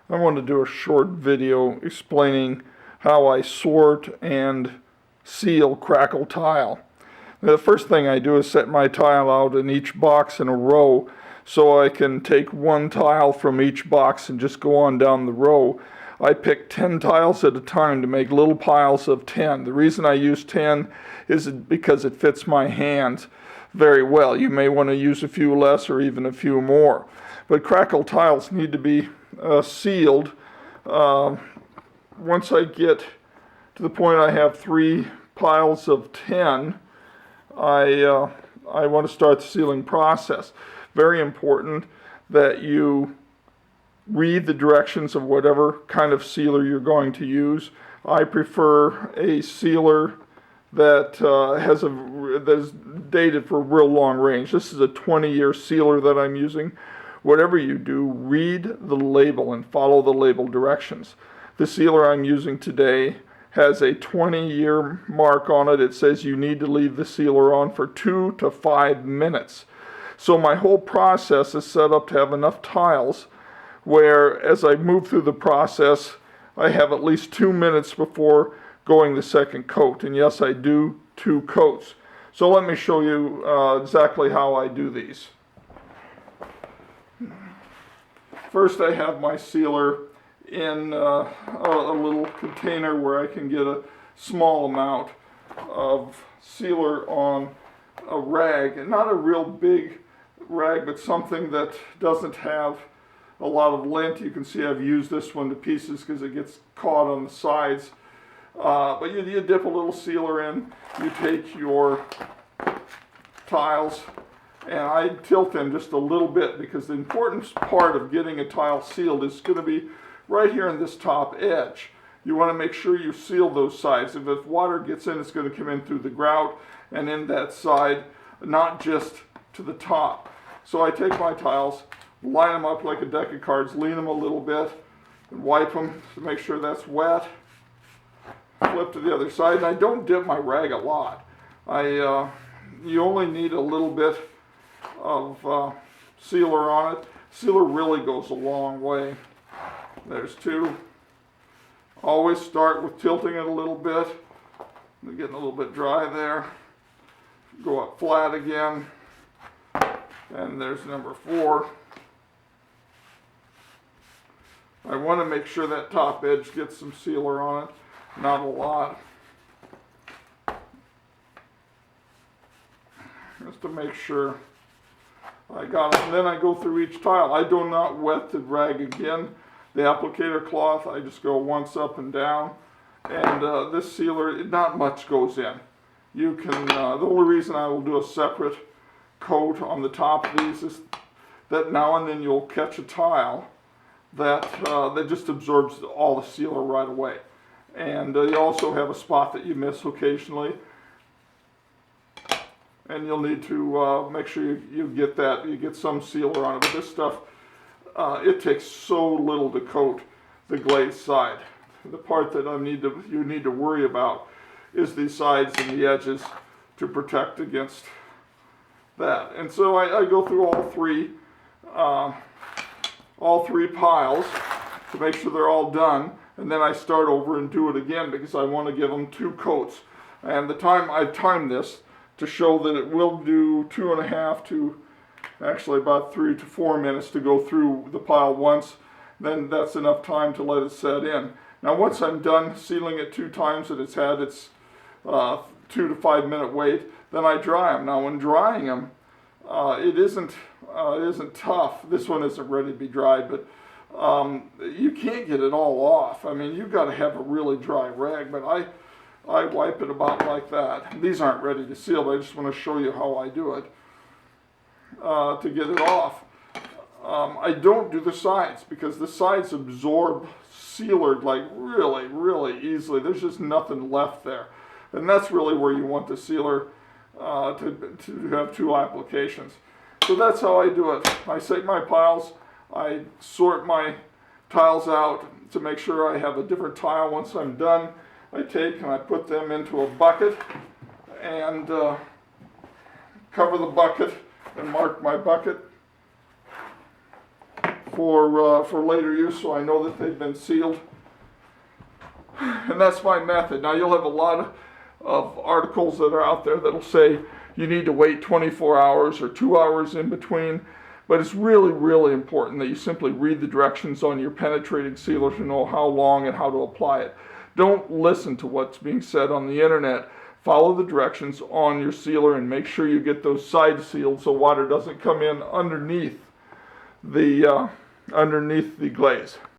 I want to do a short video explaining how I sort and seal Crackle tile. The first thing I do is set my tile out in each box in a row so I can take one tile from each box and just go on down the row. I pick 10 tiles at a time to make little piles of 10. The reason I use 10 is because it fits my hands very well. You may want to use a few less or even a few more. But Crackle tiles need to be sealed. Once I get to the point I have 3 piles of 10, I want to start the sealing process. Very important that you read the directions of whatever kind of sealer you're going to use. I prefer a sealer that that's dated for real long range. This is a 20-year sealer that I'm using. Whatever you do, read the label and follow the label directions. The sealer I'm using today has a 20-year mark on it. It says you need to leave the sealer on for 2 to 5 minutes. So my whole process is set up to have enough tiles where as I move through the process, I have at least 2 minutes before going the second coat. And yes, I do 2 coats. So let me show you exactly how I do these. First, I have my sealer in a little container where I can get a small amount of sealer on a rag, and not a real big rag, but something that doesn't have a lot of lint. You can see I've used this one to pieces because it gets caught on the sides. But you dip a little sealer in, you take your tiles, and I tilt them just a little bit because the important part of getting a tile sealed is going to be right here in this top edge. You want to make sure you seal those sides. If water gets in, it's going to come in through the grout and in that side, not just to the top. So I take my tiles, line them up like a deck of cards, lean them a little bit, and wipe them to make sure that's wet. Flip to the other side, and I don't dip my rag a lot. You only need a little bit of sealer on it. Sealer really goes a long way. There's 2. Always start with tilting it a little bit. They're getting a little bit dry there. Go up flat again. And there's number 4. I want to make sure that top edge gets some sealer on it. Not a lot. Just to make sure I got it. And then I go through each tile. I do not wet the rag again. The applicator cloth, I just go once up and down. And this sealer, not much goes in. You can, the only reason I will do a separate coat on the top of these is that now and then you'll catch a tile that just absorbs all the sealer right away. And you also have a spot that you miss occasionally. And you'll need to make sure you get that, you get some sealer on it. But this stuff, it takes so little to coat the glazed side. The part that you need to worry about is the sides and the edges to protect against that. And so I go through all three piles to make sure they're all done, and then I start over and do it again because I want to give them 2 coats. And I've timed this to show that it will do 2.5 to actually about 3 to 4 minutes to go through the pile once. Then that's enough time to let it set in. Now once I'm done sealing it 2 times and it's had its 2 to 5 minute wait, then I dry them. Now when drying them, it isn't tough. This one isn't ready to be dried, but you can't get it all off. I mean, you've got to have a really dry rag, but I wipe it about like that. These aren't ready to seal, but I just want to show you how I do it to get it off. I don't do the sides because the sides absorb sealer like really, really easily. There's just nothing left there. And that's really where you want the sealer to have 2 applications. So that's how I do it. I set my piles, I sort my tiles out to make sure I have a different tile. Once I'm done, I take and I put them into a bucket and cover the bucket and mark my bucket. for later use, so I know that they've been sealed. And that's my method. Now you'll have a lot of articles that are out there that'll say you need to wait 24 hours or 2 hours in between, but it's really, really important that you simply read the directions on your penetrating sealer to know how long and how to apply it. Don't listen to what's being said on the internet. Follow the directions on your sealer and make sure you get those side sealed so water doesn't come in underneath the glaze.